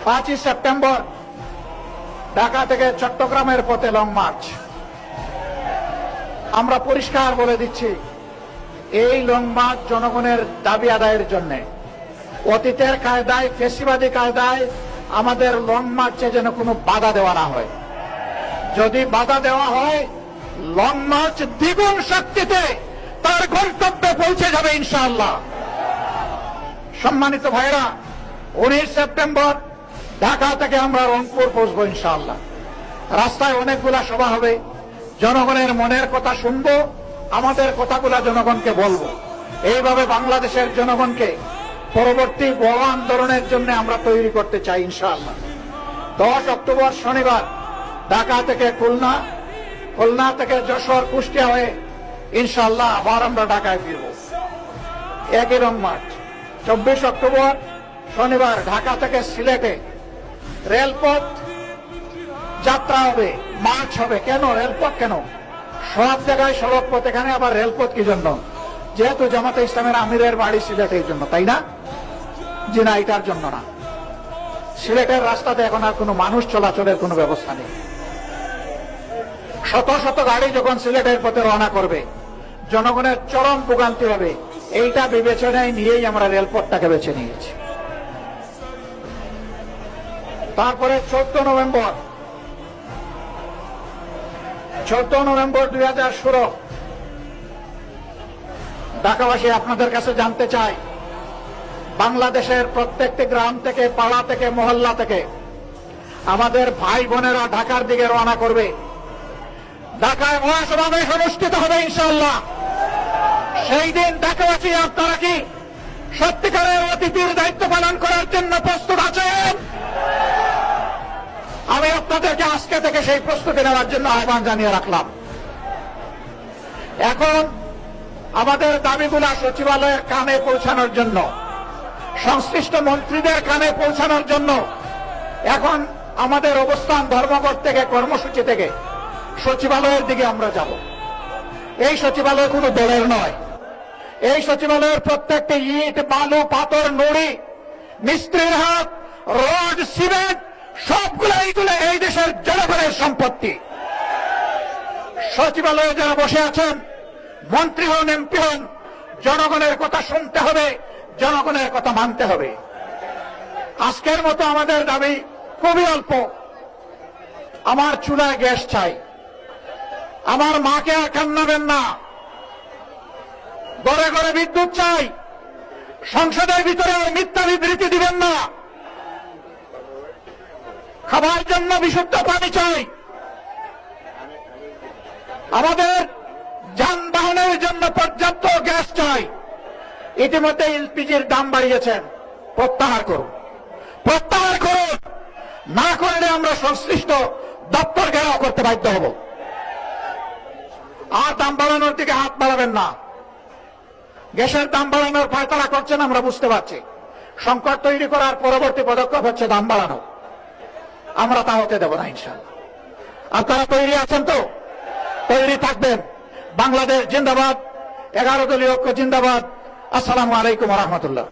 5ই September Dhaka থেকে চট্টগ্রামের পথে লং মার্চ। আমরা পরিষ্কার বলে দিচ্ছি, এই লং মার্চ জনগণের দাবি আদায়ের জন্য। অতীতের কায়দায়, ফেসিবাদী কায়দায় আমাদের লং মার্চে যেন কোনো বাধা দেওয়া না হয়। যদি বাধা দেওয়া হয়, লং মার্চ দ্বিগুণ শক্তিতে তার গন্তব্যে পৌঁছে যাবে ইনশাআল্লাহ। সম্মানিত ভাইরা, 19 সেপ্টেম্বর ঢাকা থেকে আমরা রংপুর পৌঁছবো ইনশাআল্লাহ। রাস্তায় অনেকগুলা সভা হবে, জনগণের মনের কথা শুনবো, আমাদের কথাগুলা জনগণকে বলবো। এইভাবে বাংলাদেশের জনগণকে পরবর্তী বড় আন্দোলনের জন্য আমরা তৈরি করতে চাই ইনশাআল্লাহ। 10 অক্টোবর শনিবার ঢাকা থেকে খুলনা, খুলনা থেকে যশোর, কুষ্টিয়া হয়ে ইনশাআল্লাহ আবার আমরা ঢাকায় ফিরব। একই রং মার্চ। 24 অক্টোবর শনিবার ঢাকা থেকে সিলেটে রেলপথ যাত্রা হবে, মার্চ হবে। কেন রেলপথ? কেন সব জায়গায় সড়ক পথ, এখানে আবার রেলপথ কি জন্য? যেহেতু জামাতে ইসলামের আমিরের বাড়ি সিলেটের জন্য, তাই না? জি না, এটার জন্য না। সিলেটের রাস্তাতে এখন আর কোনো মানুষ চলাচলের কোনো ব্যবস্থা নেই। শত শত গাড়ি যখন সিলেটের পথে রওনা করবে, জনগণের চরম ভোগান্তি হবে। এইটা বিবেচনায় নিয়েই আমরা রেলপথটাকে বেছে নিয়েছি। তারপরে 14 নভেম্বর 2016 ঢাকাবাসী, আপনাদের কাছে জানতে চাই, বাংলাদেশের প্রত্যেকটি গ্রাম থেকে, পাড়া থেকে, মহল্লা থেকে আমাদের ভাই বোনেরা ঢাকার দিকে রওনা করবে। ঢাকায় মহাসমাবেশ অনুষ্ঠিত হবে ইনশাআল্লাহ। সেই দিন ঢাকাবাসী, আপনারা কি সত্যিকারের অতিথির দায়িত্ব পালন করার জন্য প্রস্তুত আছেন? আমি আপনাদেরকে আজকে থেকে সেই প্রস্তুতি নেওয়ার জন্য আহ্বান জানিয়ে রাখলাম। এখন আমাদের দাবিগুলা সচিবালয়ের কানে পৌঁছানোর জন্য, সংশ্লিষ্ট মন্ত্রীদের কানে পৌঁছানোর জন্য এখন আমাদের অবস্থান ধর্মঘট থেকে, কর্মসূচি থেকে সচিবালয়ের দিকে আমরা যাব। এই সচিবালয় কোনো দলের নয়। এই সচিবালয়ের প্রত্যেকটি ইট, বালু, পাথর, নুড়ি, মিস্ত্রির হাত, রড, সিমেন্ট সবগুলো এইগুলো এই দেশের জনগণের সম্পত্তি। সচিবালয়ে যারা বসে আছেন, মন্ত্রী হন, এমপি হন, জনগণের কথা শুনতে হবে, জনগণের কথা মানতে হবে। আজকের মতো আমাদের দাবি খুবই অল্প। আমার চুলায় গ্যাস চাই, আমার মাকে আর কান্নাবেন না, ঘরে ঘরে বিদ্যুৎ চাই, সংসদের ভিতরে আর মিথ্যা বিবৃতি দিবেন না, খাবার জন্য বিশুদ্ধ পানি চাই, আমাদের যানবাহনের জন্য পর্যাপ্ত গ্যাস চাই। ইতিমধ্যে এলপিজির দাম বাড়িয়েছেন, প্রত্যাহার করুন, প্রত্যাহার করুন। না করলে আমরা সংশ্লিষ্ট দপ্তর ঘেরাও করতে বাধ্য হব। আর দাম বাড়ানোর দিকে হাত বাড়াবেন না। গ্যাসের দাম বাড়ানোর ফয়সালা করছেন, আমরা বুঝতে পারছি। সংকট তৈরি করার পরবর্তী পদক্ষেপ হচ্ছে দাম বাড়ানো। আমরা তা হতে দেব না ইনশাআল্লাহ। আপনারা তৈরি আছেন তো? তৈরি থাকবেন। বাংলাদেশ জিন্দাবাদ, 11 দলীয় ঐক্য জিন্দাবাদ। আসসালামু আলাইকুম ওয়া রাহমাতুল্লাহ।